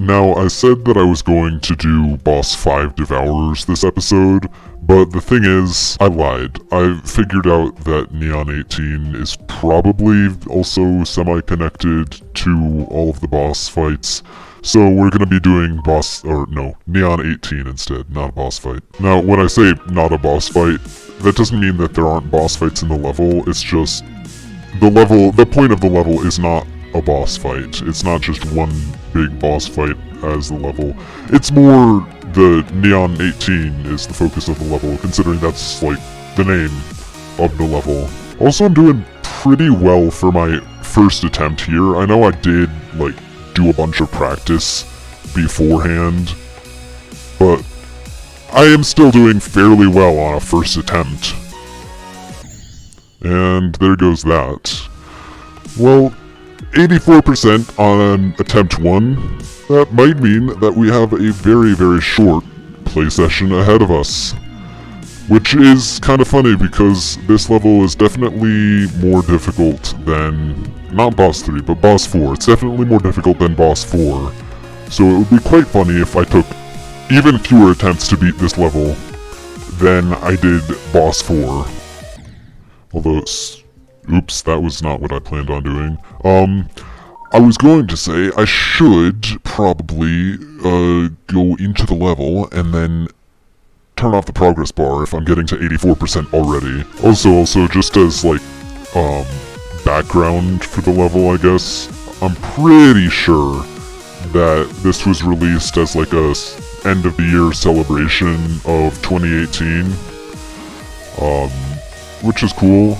Now, I said that I was going to do Boss 5 Devourers this episode, but the thing is, I lied. I figured out that Neon 18 is probably also semi-connected to all of the boss fights, so we're gonna be doing Neon 18 instead, not a boss fight. Now, when I say not a boss fight, that doesn't mean that there aren't boss fights in the level, it's just the point of the level is not a boss fight. It's not just one big boss fight as the level. It's more the Neon 18 is the focus of the level, considering that's like the name of the level. Also, I'm doing pretty well for my first attempt here. I know I did like do a bunch of practice beforehand, but I am still doing fairly well on a first attempt. And there goes that. Well, 84% on attempt 1, that might mean that we have a very, very short play session ahead of us. Which is kind of funny because this level is definitely more difficult than, not boss 3, but boss 4. It's definitely more difficult than boss 4. So it would be quite funny if I took even fewer attempts to beat this level than I did boss 4. Although oops, that was not what I planned on doing. I was going to say I should probably go into the level and then turn off the progress bar if I'm getting to 84% already. Also, just as like background for the level, I guess, I'm pretty sure that this was released as like a end of the year celebration of 2018, which is cool.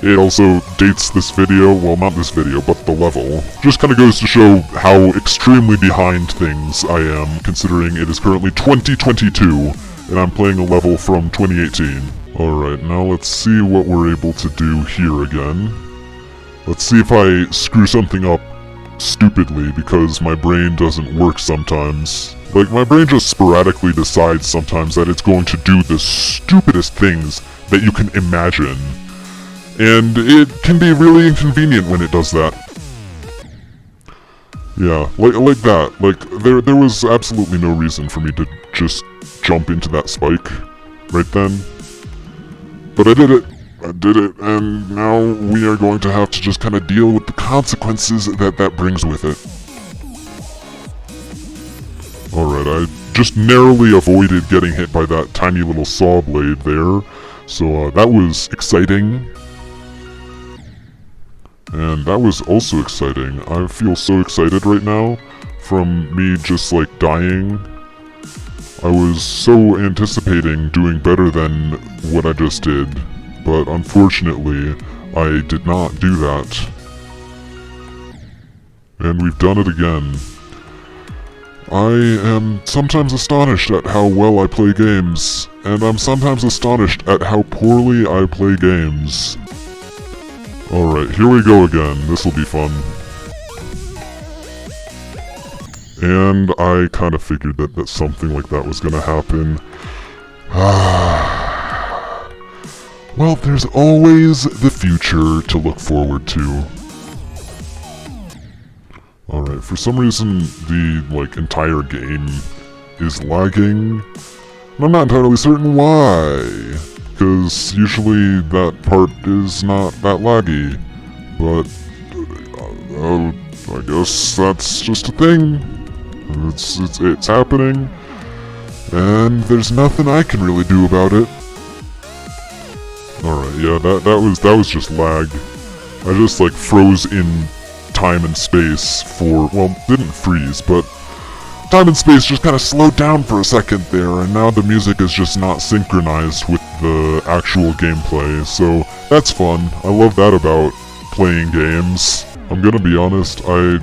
It also dates this video, well not this video, but the level. Just kinda goes to show how extremely behind things I am, considering it is currently 2022, and I'm playing a level from 2018. Alright, now let's see what we're able to do here again. Let's see if I screw something up stupidly, because my brain doesn't work sometimes. Like, my brain just sporadically decides sometimes that it's going to do the stupidest things that you can imagine. And it can be really inconvenient when it does that. Yeah, like that. Like, there was absolutely no reason for me to just jump into that spike right then. But I did it. And now we are going to have to just kind of deal with the consequences that brings with it. Alright, I just narrowly avoided getting hit by that tiny little saw blade there. So that was exciting. And that was also exciting. I feel so excited right now from me just like dying. I was so anticipating doing better than what I just did, but unfortunately I did not do that. And we've done it again. I am sometimes astonished at how well I play games, and I'm sometimes astonished at how poorly I play games. Alright, here we go again. This'll be fun. And I kind of figured that something like that was gonna happen. Well, there's always the future to look forward to. Alright, for some reason the, entire game is lagging. And I'm not entirely certain why. Because usually that part is not that laggy, but I guess that's just a thing. It's happening, and there's nothing I can really do about it. Alright, yeah, that was just lag. I just froze in time and space for, well, didn't freeze, but time and space just kind of slowed down for a second there, and now the music is just not synchronized with the actual gameplay, so that's fun. I love that about playing games. I'm gonna be honest, I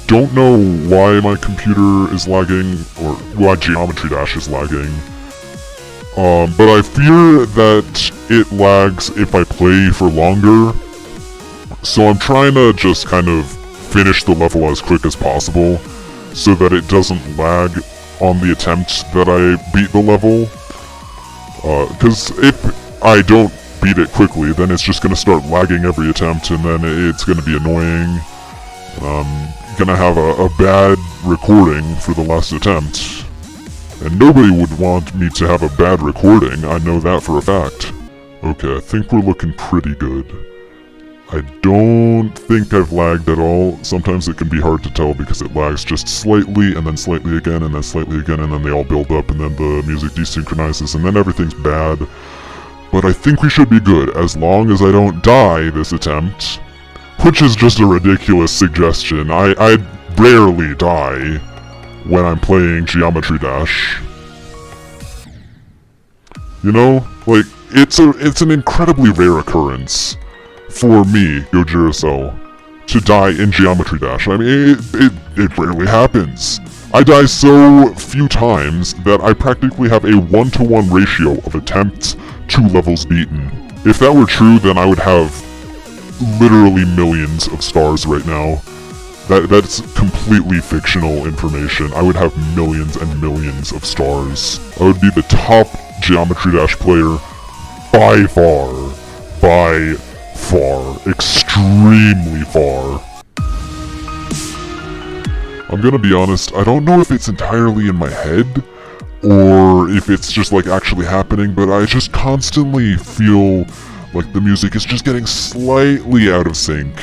don't know why my computer is lagging, or why Geometry Dash is lagging. But I fear that it lags if I play for longer, so I'm trying to just kind of finish the level as quick as possible, so that it doesn't lag on the attempt that I beat the level. Because if I don't beat it quickly, then it's just going to start lagging every attempt, and then it's going to be annoying. gonna have a bad recording for the last attempt. And nobody would want me to have a bad recording, I know that for a fact. Okay, I think we're looking pretty good. I don't think I've lagged at all. Sometimes it can be hard to tell because it lags just slightly, and then slightly again, and then slightly again, and then they all build up, and then the music desynchronizes, and then everything's bad. But I think we should be good, as long as I don't die this attempt. Which is just a ridiculous suggestion. I rarely die when I'm playing Geometry Dash. You know? Like, it's an incredibly rare occurrence for me, Gojiracell, to die in Geometry Dash. I mean, it rarely happens. I die so few times that I practically have a 1-to-1 ratio of attempts to levels beaten. If that were true, then I would have literally millions of stars right now. That's completely fictional information. I would have millions and millions of stars. I would be the top Geometry Dash player by far. By far. Extremely far. I'm gonna be honest, I don't know if it's entirely in my head, or if it's just like actually happening, but I just constantly feel like the music is just getting slightly out of sync,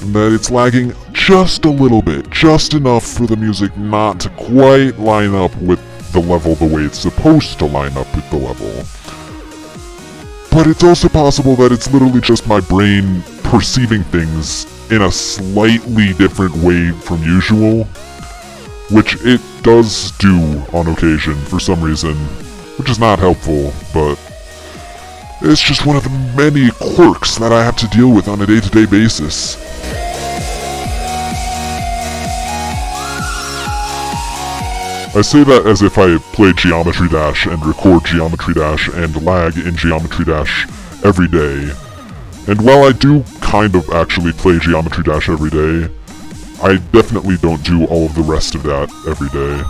and that it's lagging just a little bit, just enough for the music not to quite line up with the level the way it's supposed to line up with the level. But it's also possible that it's literally just my brain perceiving things in a slightly different way from usual, which it does do on occasion for some reason, which is not helpful, but it's just one of the many quirks that I have to deal with on a day-to-day basis. I say that as if I play Geometry Dash and record Geometry Dash and lag in Geometry Dash every day. And while I do kind of actually play Geometry Dash every day, I definitely don't do all of the rest of that every day.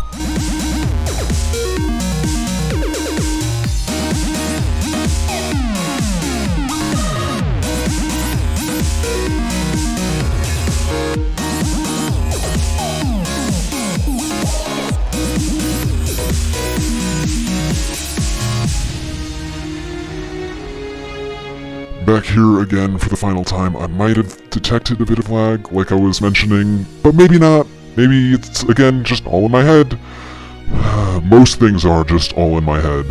Back here again for the final time. I might have detected a bit of lag, like I was mentioning, but maybe not. Maybe it's, again, just all in my head. Most things are just all in my head.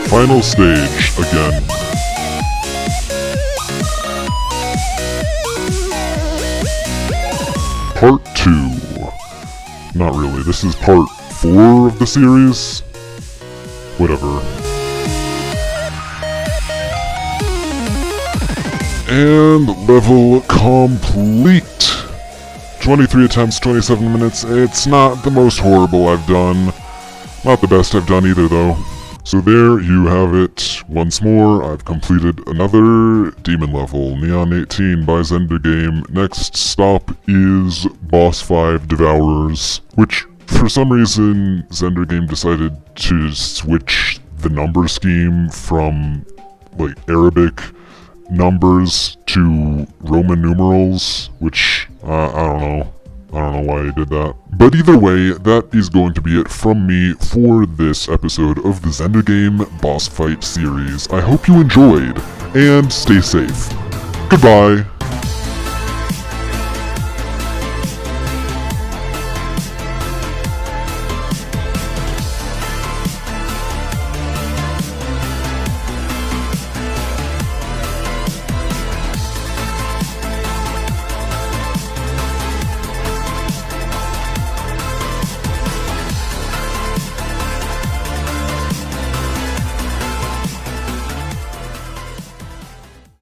Final stage, again. Part 2. Not really, this is part 4 of the series? Whatever. And level complete! 23 attempts, 27 minutes. It's not the most horrible I've done. Not the best I've done either, though. So there you have it. Once more, I've completed another demon level, Neon 18 by Xender Game. Next stop is Boss 5 Devourers, which for some reason Xender Game decided to switch the number scheme from like Arabic numbers to Roman numerals, which I don't know. I don't know why he did that. But either way, that is going to be it from me for this episode of the Xender Game Boss Fight series. I hope you enjoyed, and stay safe. Goodbye!